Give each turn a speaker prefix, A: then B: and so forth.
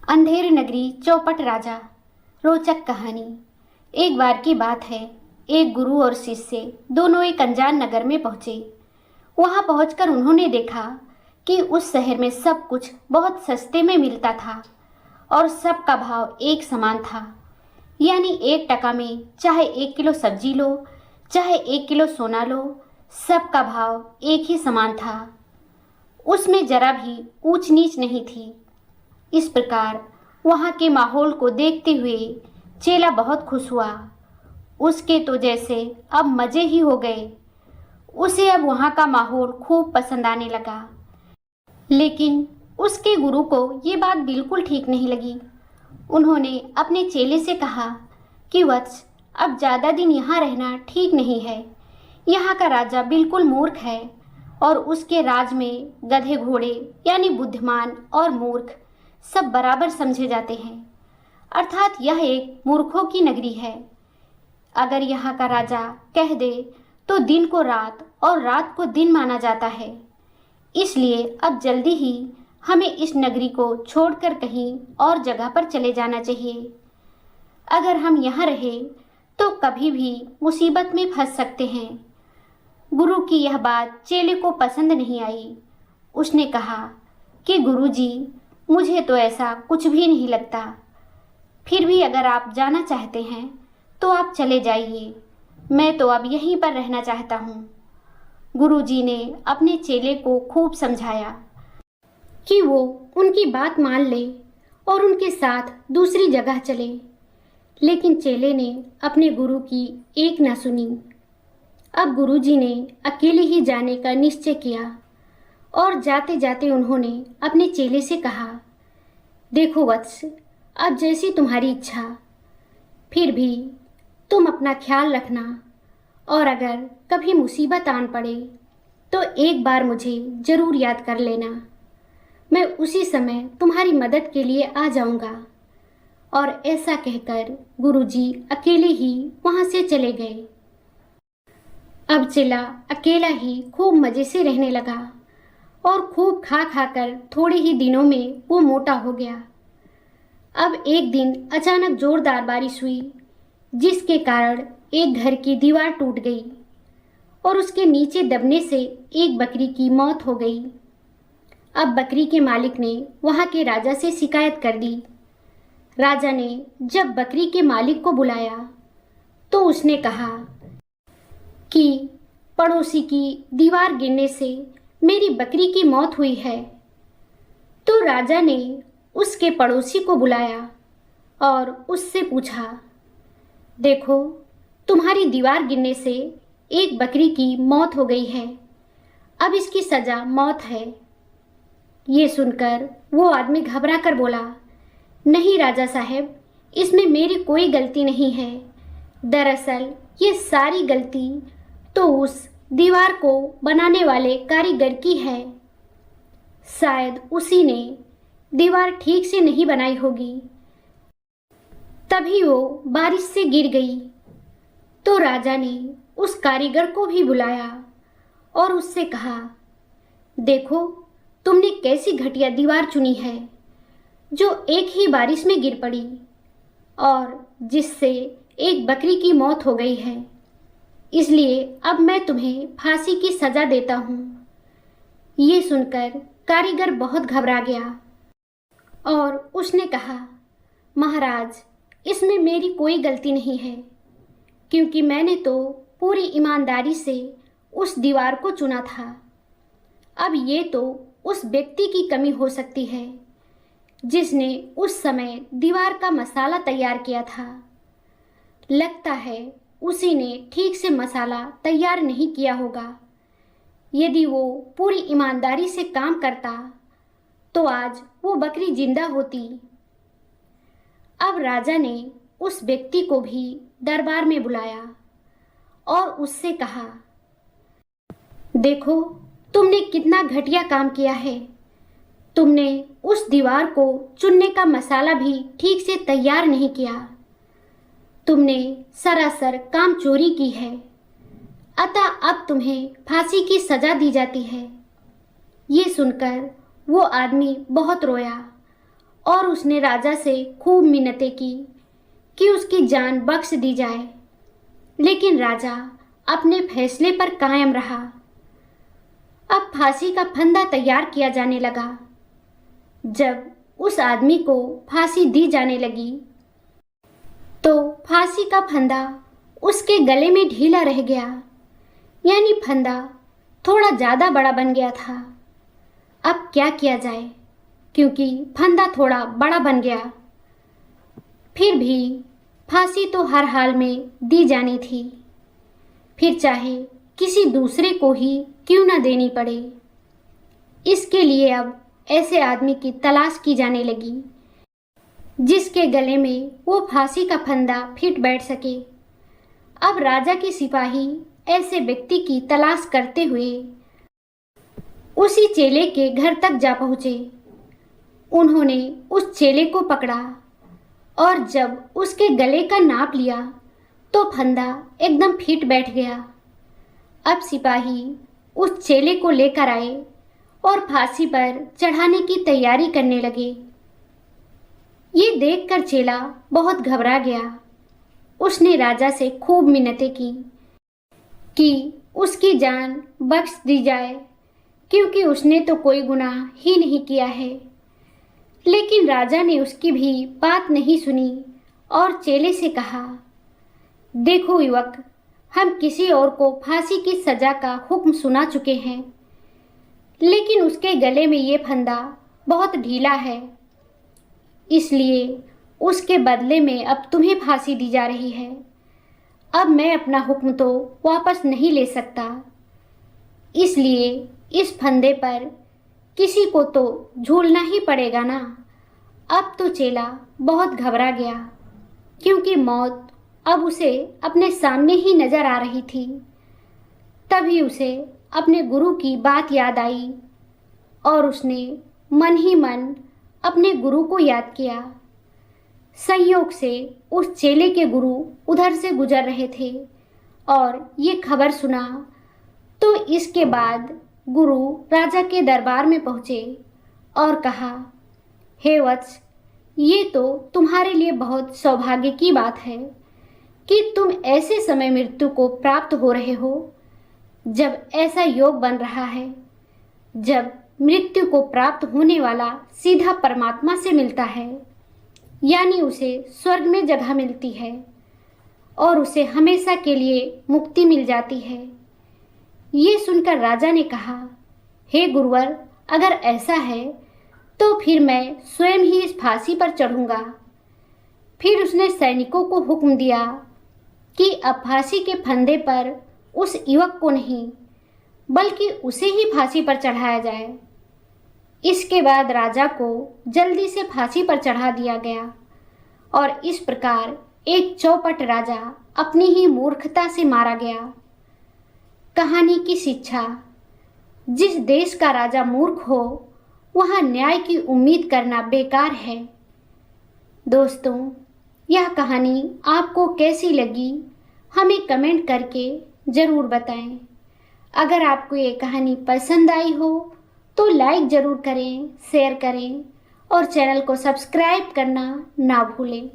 A: अंधेर नगरी चौपट राजा। रोचक कहानी। एक बार की बात है, एक गुरु और शिष्य दोनों एक अनजान नगर में पहुंचे। वहां पहुंचकर उन्होंने देखा कि उस शहर में सब कुछ बहुत सस्ते में मिलता था और सबका भाव एक समान था। यानी 1 टका में चाहे 1 किलो सब्जी लो, चाहे 1 किलो सोना लो, सबका भाव एक ही समान था। उसमें जरा भी ऊंच नीच नहीं थी। इस प्रकार वहाँ के माहौल को देखते हुए चेला बहुत खुश हुआ। उसके तो जैसे अब मज़े ही हो गए। उसे अब वहाँ का माहौल खूब पसंद आने लगा। लेकिन उसके गुरु को ये बात बिल्कुल ठीक नहीं लगी। उन्होंने अपने चेले से कहा कि वत्स, अब ज़्यादा दिन यहाँ रहना ठीक नहीं है। यहाँ का राजा बिल्कुल मूर्ख है और उसके राज में गधे घोड़े यानी बुद्धिमान और मूर्ख सब बराबर समझे जाते हैं। अर्थात यह एक मूर्खों की नगरी है। अगर यहाँ का राजा कह दे तो दिन को रात और रात को दिन माना जाता है। इसलिए अब जल्दी ही हमें इस नगरी को छोड़कर कहीं और जगह पर चले जाना चाहिए। अगर हम यहाँ रहे तो कभी भी मुसीबत में फंस सकते हैं। गुरु की यह बात चेले को पसंद नहीं आई। उसने कहा कि गुरुजी, मुझे तो ऐसा कुछ भी नहीं लगता। फिर भी अगर आप जाना चाहते हैं तो आप चले जाइए। मैं तो अब यहीं पर रहना चाहता हूँ। गुरुजी ने अपने चेले को खूब समझाया कि वो उनकी बात मान ले और उनके साथ दूसरी जगह चले। लेकिन चेले ने अपने गुरु की एक न सुनी। अब गुरुजी ने अकेले ही जाने का निश्चय किया और जाते जाते उन्होंने अपने चेले से कहा, देखो वत्स, अब जैसी तुम्हारी इच्छा, फिर भी तुम अपना ख्याल रखना और अगर कभी मुसीबत आन पड़े तो एक बार मुझे ज़रूर याद कर लेना। मैं उसी समय तुम्हारी मदद के लिए आ जाऊंगा। और ऐसा कहकर गुरुजी अकेले ही वहाँ से चले गए। अब चेला अकेला ही खूब मज़े से रहने लगा और खूब खा खाकर थोड़े ही दिनों में वो मोटा हो गया। अब एक दिन अचानक जोरदार बारिश हुई, जिसके कारण एक घर की दीवार टूट गई और उसके नीचे दबने से एक बकरी की मौत हो गई। अब बकरी के मालिक ने वहाँ के राजा से शिकायत कर दी। राजा ने जब बकरी के मालिक को बुलाया तो उसने कहा कि पड़ोसी की दीवार गिरने से मेरी बकरी की मौत हुई है। तो राजा ने उसके पड़ोसी को बुलाया और उससे पूछा, देखो, तुम्हारी दीवार गिरने से एक बकरी की मौत हो गई है, अब इसकी सज़ा मौत है। ये सुनकर वो आदमी घबरा कर बोला, नहीं राजा साहब, इसमें मेरी कोई गलती नहीं है। दरअसल ये सारी गलती तो उस दीवार को बनाने वाले कारीगर की है। शायद उसी ने दीवार ठीक से नहीं बनाई होगी, तभी वो बारिश से गिर गई। तो राजा ने उस कारीगर को भी बुलाया और उससे कहा, देखो, तुमने कैसी घटिया दीवार चुनी है जो एक ही बारिश में गिर पड़ी और जिससे एक बकरी की मौत हो गई है। इसलिए अब मैं तुम्हें फांसी की सज़ा देता हूँ। ये सुनकर कारीगर बहुत घबरा गया और उसने कहा, महाराज, इसमें मेरी कोई गलती नहीं है, क्योंकि मैंने तो पूरी ईमानदारी से उस दीवार को चुना था। अब ये तो उस व्यक्ति की कमी हो सकती है जिसने उस समय दीवार का मसाला तैयार किया था। लगता है उसी ने ठीक से मसाला तैयार नहीं किया होगा। यदि वो पूरी ईमानदारी से काम करता तो आज वो बकरी जिंदा होती। अब राजा ने उस व्यक्ति को भी दरबार में बुलाया और उससे कहा, देखो, तुमने कितना घटिया काम किया है। तुमने उस दीवार को चुनने का मसाला भी ठीक से तैयार नहीं किया। तुमने सरासर काम चोरी की है। अतः अब तुम्हें फांसी की सज़ा दी जाती है। ये सुनकर वो आदमी बहुत रोया और उसने राजा से खूब मिन्नतें की कि उसकी जान बख्श दी जाए, लेकिन राजा अपने फैसले पर कायम रहा। अब फांसी का फंदा तैयार किया जाने लगा। जब उस आदमी को फांसी दी जाने लगी तो फांसी का फंदा उसके गले में ढीला रह गया, यानी फंदा थोड़ा ज़्यादा बड़ा बन गया था। अब क्या किया जाए, क्योंकि फंदा थोड़ा बड़ा बन गया। फिर भी फांसी तो हर हाल में दी जानी थी, फिर चाहे किसी दूसरे को ही क्यों न देनी पड़े। इसके लिए अब ऐसे आदमी की तलाश की जाने लगी जिसके गले में वो फांसी का फंदा फिट बैठ सके। अब राजा के सिपाही ऐसे व्यक्ति की तलाश करते हुए उसी चेले के घर तक जा पहुँचे। उन्होंने उस चेले को पकड़ा और जब उसके गले का नाप लिया तो फंदा एकदम फिट बैठ गया। अब सिपाही उस चेले को लेकर आए और फांसी पर चढ़ाने की तैयारी करने लगे। ये देखकर चेला बहुत घबरा गया। उसने राजा से खूब मिन्नतें की कि उसकी जान बख्श दी जाए, क्योंकि उसने तो कोई गुनाह ही नहीं किया है। लेकिन राजा ने उसकी भी बात नहीं सुनी और चेले से कहा, देखो युवक, हम किसी और को फांसी की सजा का हुक्म सुना चुके हैं, लेकिन उसके गले में ये फंदा बहुत ढीला है, इसलिए उसके बदले में अब तुम्हें फांसी दी जा रही है। अब मैं अपना हुक्म तो वापस नहीं ले सकता, इसलिए इस फंदे पर किसी को तो झूलना ही पड़ेगा ना। अब तो चेला बहुत घबरा गया, क्योंकि मौत अब उसे अपने सामने ही नजर आ रही थी। तभी उसे अपने गुरु की बात याद आई और उसने मन ही मन अपने गुरु को याद किया। संयोग से उस चेले के गुरु उधर से गुजर रहे थे और ये खबर सुना, तो इसके बाद गुरु राजा के दरबार में पहुँचे और कहा, हे वत्स, ये तो तुम्हारे लिए बहुत सौभाग्य की बात है कि तुम ऐसे समय मृत्यु को प्राप्त हो रहे हो जब ऐसा योग बन रहा है, जब मृत्यु को प्राप्त होने वाला सीधा परमात्मा से मिलता है, यानी उसे स्वर्ग में जगह मिलती है और उसे हमेशा के लिए मुक्ति मिल जाती है। ये सुनकर राजा ने कहा, हे गुरुवर, अगर ऐसा है तो फिर मैं स्वयं ही इस फांसी पर चढ़ूंगा। फिर उसने सैनिकों को हुक्म दिया कि अब फांसी के फंदे पर उस युवक को नहीं, बल्कि उसे ही फांसी पर चढ़ाया जाए। इसके बाद राजा को जल्दी से फांसी पर चढ़ा दिया गया और इस प्रकार एक चौपट राजा अपनी ही मूर्खता से मारा गया। कहानी की शिक्षा, जिस देश का राजा मूर्ख हो वहाँ न्याय की उम्मीद करना बेकार है। दोस्तों, यह कहानी आपको कैसी लगी हमें कमेंट करके ज़रूर बताएं। अगर आपको ये कहानी पसंद आई हो तो लाइक ज़रूर करें, शेयर करें और चैनल को सब्सक्राइब करना ना भूलें।